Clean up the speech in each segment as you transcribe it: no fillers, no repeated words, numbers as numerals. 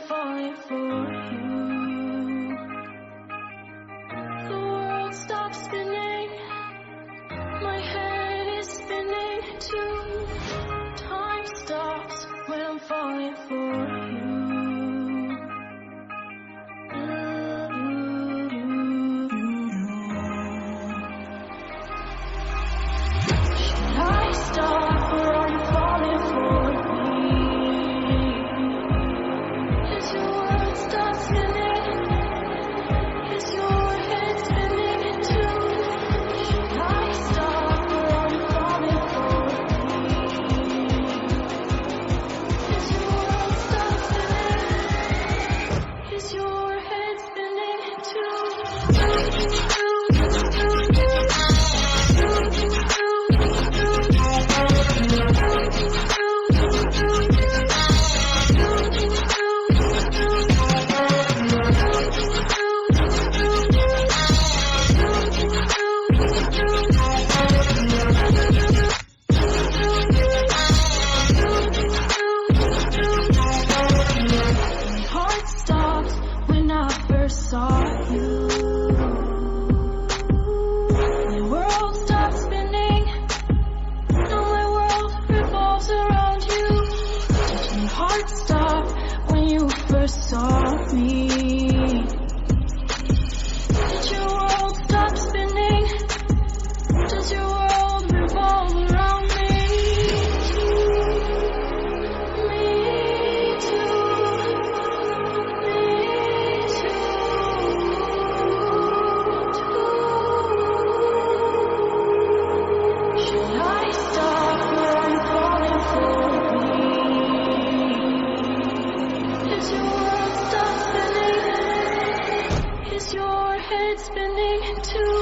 falling for you. The world stops spinning, my head is spinning too. Time stops when I'm falling for you. Should I stop or are you falling for me? Is your world stop spinning? Is your head spinning too? Should I stop or are you falling for me? Is your world stop spinning? Is your head spinning too? Heart stopped when I first saw you. My world stopped spinning. Now my world revolves around you. Did your heart stop when you first saw me? Did your world stop spinning? Does your world revolve around me? Me too. Me too. Should I stop or are you falling for me? Is your world stop spinning? Is your head spinning too?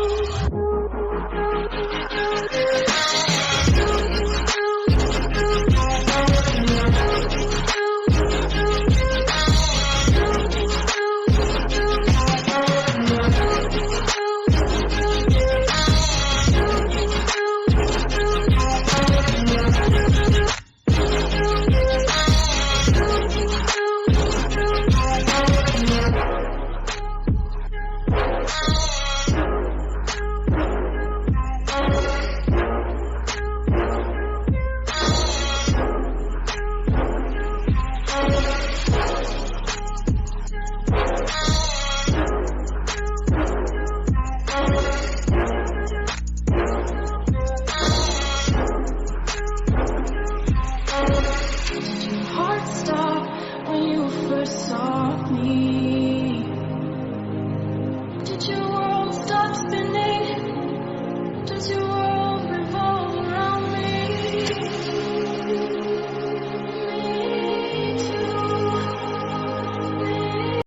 Did your heart stop when you first saw me? Did your world stop spinning?